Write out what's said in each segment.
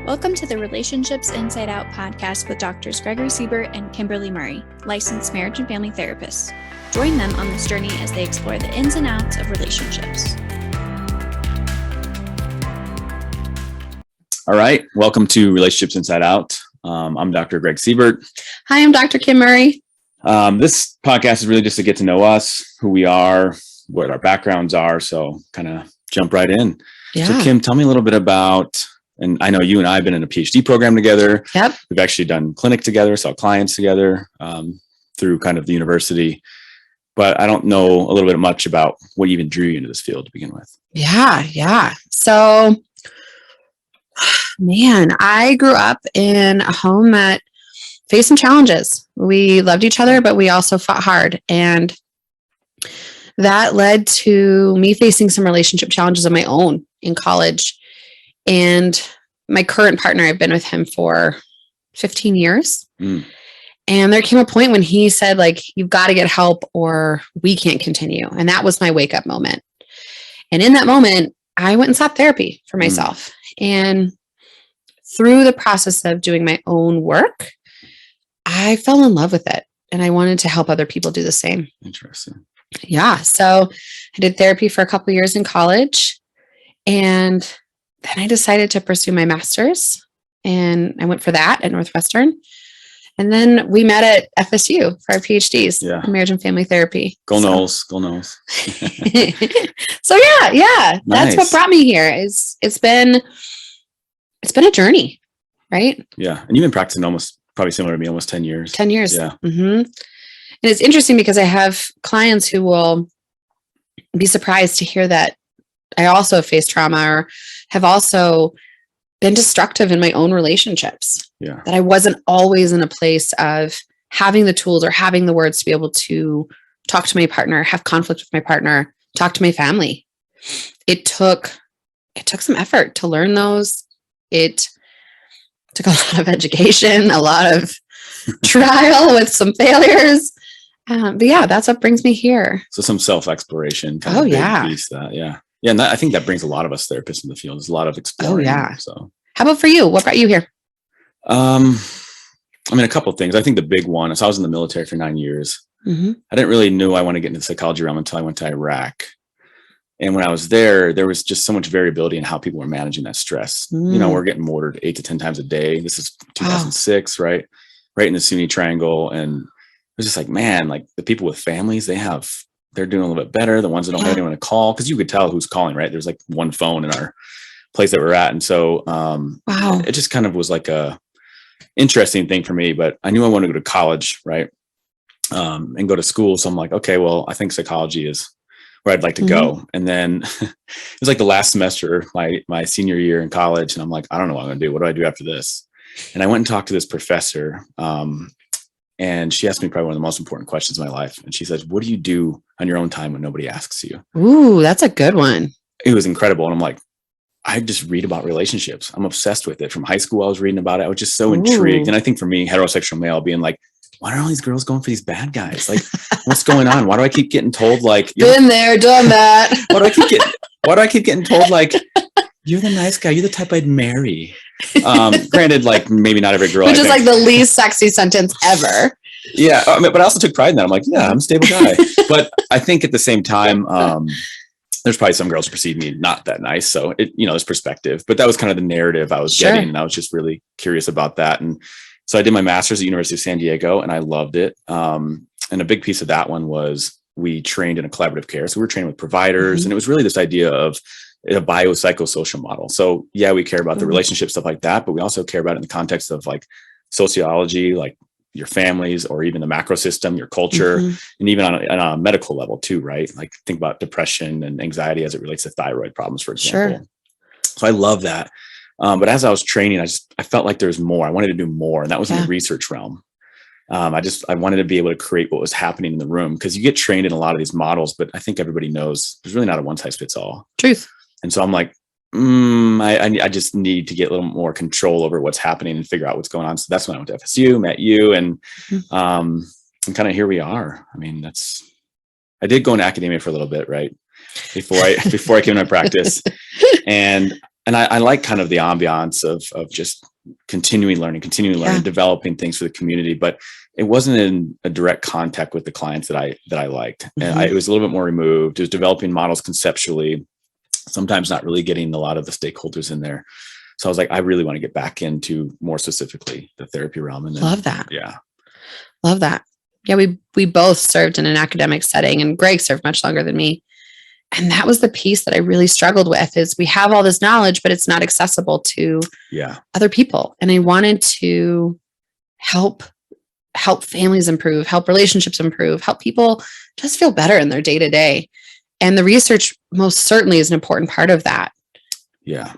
Welcome to the Relationships Inside Out podcast with Doctors Gregory Siebert and Kimberly Murray, licensed marriage and family therapists. Join them on this journey as they explore the ins and outs of relationships. All right. Welcome to Relationships Inside Out. I'm Dr. Greg Siebert. Hi, I'm Dr. Kim Murray. This podcast is really just to get to know us, who we are, what our backgrounds are. So kind of jump right in. Yeah. So Kim, tell me a little bit about, and I know you and I have been in a PhD program together. Yep. We've actually done clinic together, saw clients together through kind of the university. But I don't know a little bit much about what even drew you into this field to begin with. Yeah. So, man, I grew up in a home that faced some challenges. We loved each other, but we also fought hard. And that led to me facing some relationship challenges of my own in college. And my current partner, I've been with him for 15 years. And there came a point when he said, like, you've got to get help or we can't continue. And that was my wake up moment. And in that moment, I went and sought therapy for myself. And through the process of doing my own work, I fell in love with it. And I wanted to help other people do the same. Interesting. Yeah. So I did therapy for a couple of years in college. And then I decided to pursue my master's. And I went for that at Northwestern. And then we met at FSU for our PhDs in marriage and family therapy. Go Knowles. Go Knowles. So yeah. That's what brought me here. It's been a journey, right? Yeah. And you've been practicing probably similar to me, almost 10 years. 10 years. Yeah. Mm-hmm. And it's interesting because I have clients who will be surprised to hear that I also have faced trauma or have also been destructive in my own relationships. Yeah. That I wasn't always in a place of having the tools or having the words to be able to talk to my partner, have conflict with my partner, talk to my family. It took some effort to learn those. It took a lot of education, a lot of trial with some failures. But yeah, that's what brings me here. So some self-exploration. Piece that, yeah. Yeah. And I think that brings a lot of us therapists in the field. There's a lot of exploring. Oh, yeah. So how about for you? What brought you here? I mean, a couple of things. I think the big one is I was in the military for 9 years. Mm-hmm. I didn't really know I wanted to get into the psychology realm until I went to Iraq. And when I was there was just so much variability in how people were managing that stress. You know, we're getting mortared 8 to 10 times a day. This is 2006, right? Right in the Sunni Triangle. And it was just like, man, like the people with families, they're doing a little bit better. The ones that don't have anyone to call, because you could tell who's calling, right? There's like one phone in our place that we're at. And so it just kind of was like a interesting thing for me, but I knew I wanted to go to college, right? And go to school. So I'm like, okay, well, I think psychology is where I'd like to go. And then it was like the last semester, my senior year in college. And I'm like, I don't know what I'm going to do. What do I do after this? And I went and talked to this professor. And she asked me probably one of the most important questions in my life. And she said, what do you do on your own time when nobody asks you? Ooh, that's a good one. It was incredible. And I'm like, I just read about relationships. I'm obsessed with it. From high school, I was reading about it. I was just so intrigued. And I think for me, heterosexual male, being like, why are all these girls going for these bad guys? Like, what's going on? Why do I keep getting told like, been there, done that? Why do I keep getting told like, you're the nice guy. You're the type I'd marry. Granted, like maybe not every girl. Which is like the least sexy sentence ever. Yeah. But I also took pride in that. I'm like, yeah, I'm a stable guy. But I think at the same time, there's probably some girls who perceive me not that nice. So there's perspective, but that was kind of the narrative I was getting. And I was just really curious about that. And so I did my master's at the University of San Diego and I loved it. And a big piece of that one was we trained in a collaborative care. So we were training with providers and it was really this idea of a biopsychosocial model. So yeah, we care about the relationship stuff like that, but we also care about it in the context of like sociology, like your families or even the macro system, your culture, and even on a medical level too, right? Like think about depression and anxiety as it relates to thyroid problems, for example. So I love that. But as I was training, I felt like there's more. I wanted to do more. And that was in the research realm. I wanted to be able to create what was happening in the room because you get trained in a lot of these models, but I think everybody knows there's really not a one size fits all. Truth. And so I'm like, I just need to get a little more control over what's happening and figure out what's going on. So that's when I went to FSU, met you, and kind of here we are. I mean, I did go into academia for a little bit, right? Before I came into my practice. And And I like kind of the ambiance of just continuing learning, developing things for the community, but it wasn't in a direct contact with the clients that I liked. And it was a little bit more removed. It was developing models conceptually, sometimes not really getting a lot of the stakeholders in there. So I was like, I really want to get back into more specifically the therapy realm. And then, love that. Yeah. Love that. Yeah. We both served in an academic setting, and Greg served much longer than me. And that was the piece that I really struggled with, is we have all this knowledge, but it's not accessible to other people. And I wanted to help families improve, help relationships improve, help people just feel better in their day to day. And the research most certainly is an important part of that. Yeah.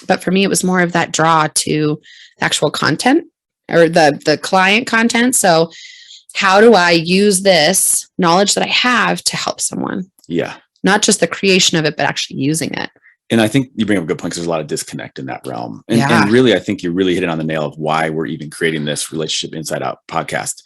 But for me, it was more of that draw to the actual content, or the client content. So how do I use this knowledge that I have to help someone? Yeah. Not just the creation of it, but actually using it. And I think you bring up a good point, because there's a lot of disconnect in that realm. And really, I think you really hit it on the nail of why we're even creating this Relationship Inside Out podcast.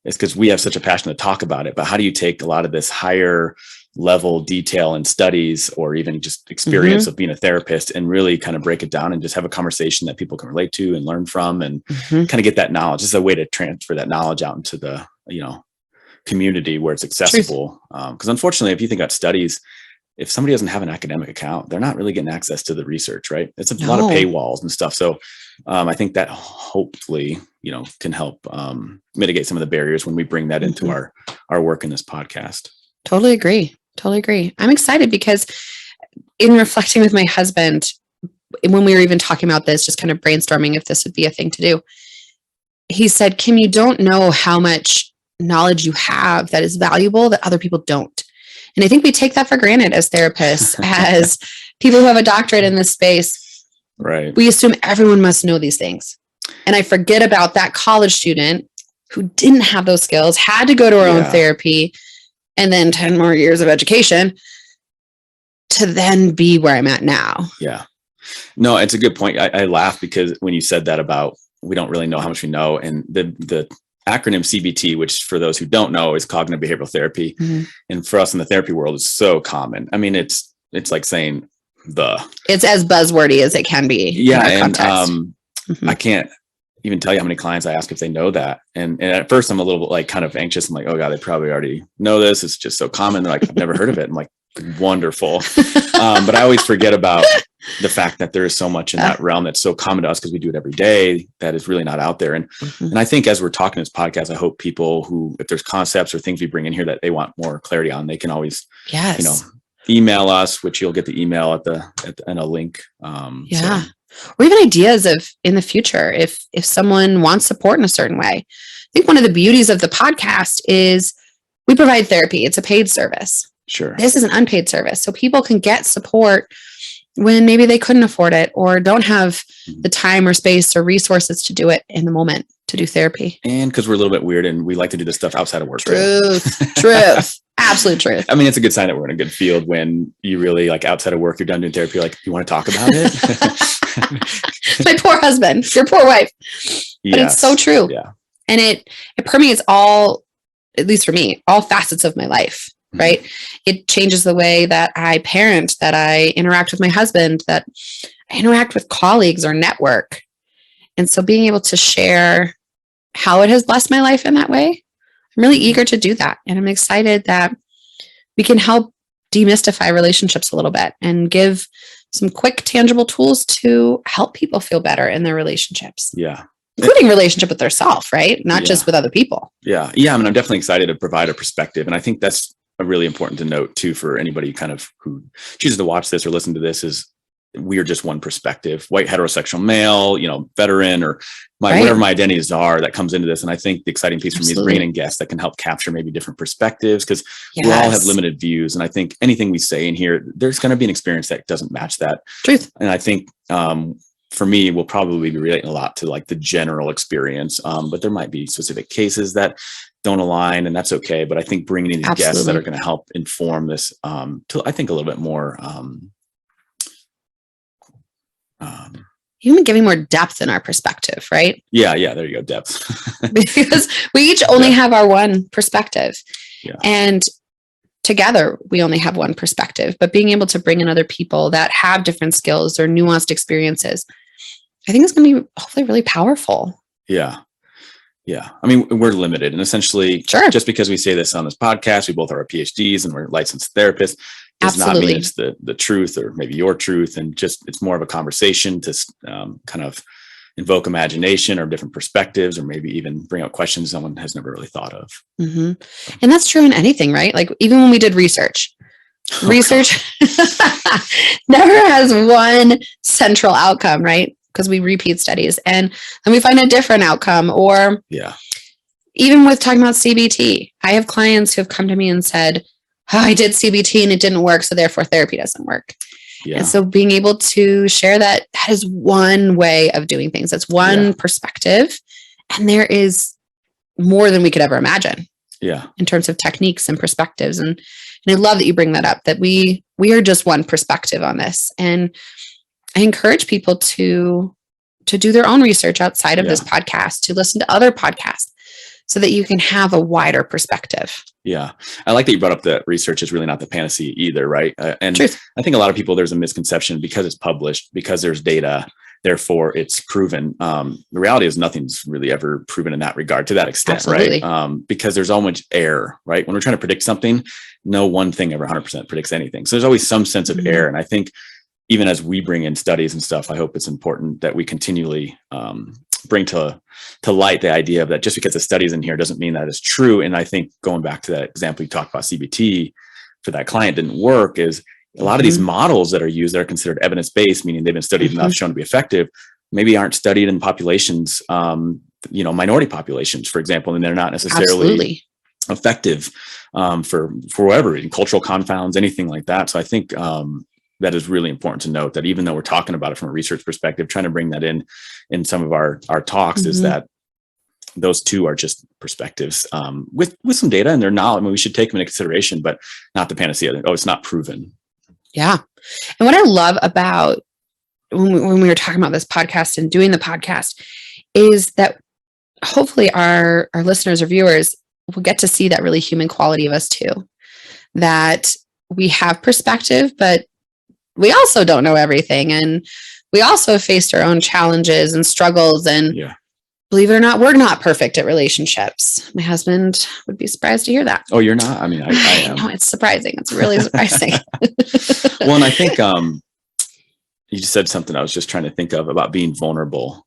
It's because we have such a passion to talk about it. But how do you take a lot of this higher level detail and studies, or even just experience of being a therapist, and really kind of break it down and just have a conversation that people can relate to and learn from, and kind of get that knowledge? This is a way to transfer that knowledge out into the, community where it's accessible. Because unfortunately, if you think about studies, if somebody doesn't have an academic account, they're not really getting access to the research, right? It's a lot of paywalls and stuff. So I think that hopefully, can help mitigate some of the barriers when we bring that into our work in this podcast. Totally agree. I'm excited because in reflecting with my husband, when we were even talking about this, just kind of brainstorming if this would be a thing to do, he said, Kim, you don't know how much knowledge you have that is valuable that other people don't. And I think we take that for granted as therapists, as people who have a doctorate in this space. Right. We assume everyone must know these things. And I forget about that college student who didn't have those skills, had to go to her own therapy, and then 10 more years of education to then be where I'm at now. Yeah. No, it's a good point. I laugh because when you said that about, we don't really know how much we know. And the acronym CBT, which for those who don't know is cognitive behavioral therapy. And for us in the therapy world is so common. I mean, it's like saying it's as buzzwordy as it can be. Yeah. And I can't even tell you how many clients I ask if they know that. And at first I'm a little bit like kind of anxious. I'm like, oh God, they probably already know this. It's just so common. They're like, I've never heard of it. I'm like, wonderful. But I always forget about the fact that there is so much in that realm that's so common to us because we do it every day that is really not out there. And and I think as we're talking this podcast, I hope people who, if there's concepts or things we bring in here that they want more clarity on, they can always, email us, which you'll get the email at and a link. Or even ideas of in the future, if someone wants support in a certain way. I think one of the beauties of the podcast is we provide therapy. It's a paid service. Sure. This is an unpaid service. So people can get support when maybe they couldn't afford it or don't have the time or space or resources to do it in the moment, to do therapy. And because we're a little bit weird and we like to do this stuff outside of work. Truth. Absolute truth. I mean, it's a good sign that we're in a good field when you really like outside of work, you're done doing therapy. You're like, you want to talk about it? My poor husband, your poor wife. But it's so true. Yeah. And it permeates all, at least for me, all facets of my life. Right. It changes the way that I parent, that I interact with my husband, that I interact with colleagues or network. And so being able to share how it has blessed my life in that way, I'm really eager to do that. And I'm excited that we can help demystify relationships a little bit and give some quick, tangible tools to help people feel better in their relationships. Yeah. Including relationship with themselves, right? Not just with other people. Yeah. Yeah. I mean, I'm definitely excited to provide a perspective. And I think that's really important to note too, for anybody kind of who chooses to watch this or listen to this, is we're just one perspective, white heterosexual male, veteran, or whatever my identities are that comes into this. And I think the exciting piece for me is bringing in guests that can help capture maybe different perspectives, because we all have limited views. And I think anything we say in here, there's going to be an experience that doesn't match that truth. And I think, for me, we'll probably be relating a lot to like the general experience. But there might be specific cases that don't align, and that's okay. But I think bringing in these guests that are going to help inform this, to I think a little bit more, even giving more depth in our perspective, right? Yeah. There you go. Depth. Because we each only have our one perspective. Yeah. And together we only have one perspective, but being able to bring in other people that have different skills or nuanced experiences, I think it's going to be hopefully really powerful. Yeah. Yeah. I mean, we're limited, and essentially just because we say this on this podcast, we both are PhDs and we're licensed therapists, does not mean it's the truth or maybe your truth. And just, it's more of a conversation to kind of invoke imagination or different perspectives, or maybe even bring up questions someone has never really thought of. Mm-hmm. And that's true in anything, right? Like even when we did research never has one central outcome, right? Because we repeat studies and then we find a different outcome. Or even with talking about CBT, I have clients who have come to me and said, I did CBT and it didn't work, so therefore therapy doesn't work. Yeah. And so being able to share that is one way of doing things. That's one perspective. And there is more than we could ever imagine. Yeah. In terms of techniques and perspectives. And I love that you bring that up, that we are just one perspective on this. And I encourage people to do their own research outside of this podcast, to listen to other podcasts so that you can have a wider perspective. Yeah. I like that you brought up that research is really not the panacea either, right? And Truth. I think a lot of people, there's a misconception because it's published, because there's data, therefore it's proven. The reality is nothing's really ever proven in that regard to that extent, Absolutely. right? Because there's so much error, right? When we're trying to predict something, no one thing ever 100% predicts anything. So there's always some sense of error. And I think even as we bring in studies and stuff, I hope it's important that we continually bring to light the idea of that just because the study's in here doesn't mean that it's true. And I think going back to that example you talked about, CBT for that client didn't work, is a lot of these models that are used that are considered evidence-based, meaning they've been studied enough, shown to be effective, maybe aren't studied in populations, minority populations, for example, and they're not necessarily effective for whatever reason, cultural confounds, anything like that. So I think that is really important to note, that even though we're talking about it from a research perspective, trying to bring that in some of our talks, is that those two are just perspectives with some data, and they're not, I mean, we should take them into consideration, but not the panacea. Oh, it's not proven. Yeah. And what I love about when we were talking about this podcast and doing the podcast is that hopefully our listeners or viewers will get to see that really human quality of us too, that we have perspective, but we also don't know everything. And we also have faced our own challenges and struggles. And believe it or not, we're not perfect at relationships. My husband would be surprised to hear that. Oh, you're not? I mean, I am. No, it's surprising. It's really surprising. Well, and I think you just said something I was just trying to think of about being vulnerable.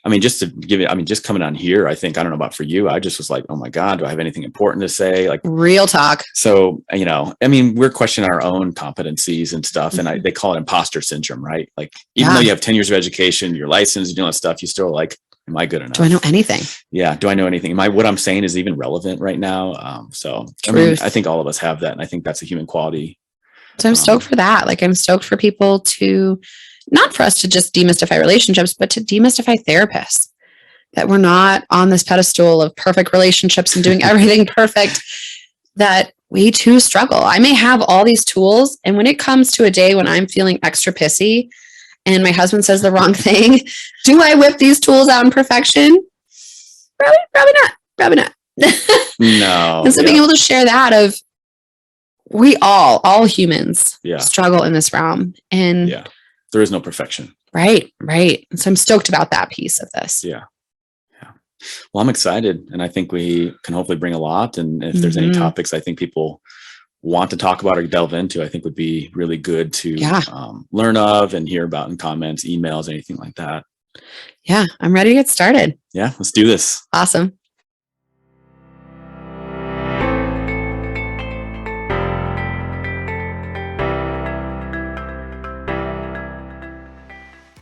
I mean, just to give it, I mean, just coming on here, I think, I don't know about for you, I just was like, oh my God, do I have anything important to say? Like real talk. So, I mean, we're questioning our own competencies and stuff. And they call it imposter syndrome, right? Like, even though you have 10 years of education, you're licensed, you do all that stuff, you still like, am I good enough? Do I know anything? Yeah. Do I know anything? What I'm saying is even relevant right now? So, I mean, I think all of us have that. And I think that's a human quality. So I'm stoked for that. Like, I'm stoked for people to, not for us to just demystify relationships, but to demystify therapists, that we're not on this pedestal of perfect relationships and doing everything perfect, that we too struggle. I may have all these tools, and when it comes to a day when I'm feeling extra pissy and my husband says the wrong thing, do I whip these tools out in perfection? Probably not. No. And so being able to share that of, we all humans struggle in this realm. And there is no perfection. Right. And so I'm stoked about that piece of this. Yeah. Well, I'm excited, and I think we can hopefully bring a lot. And if there's any topics I think people want to talk about or delve into, I think would be really good to learn of and hear about in comments, emails, anything like that. Yeah. I'm ready to get started. Yeah. Let's do this. Awesome.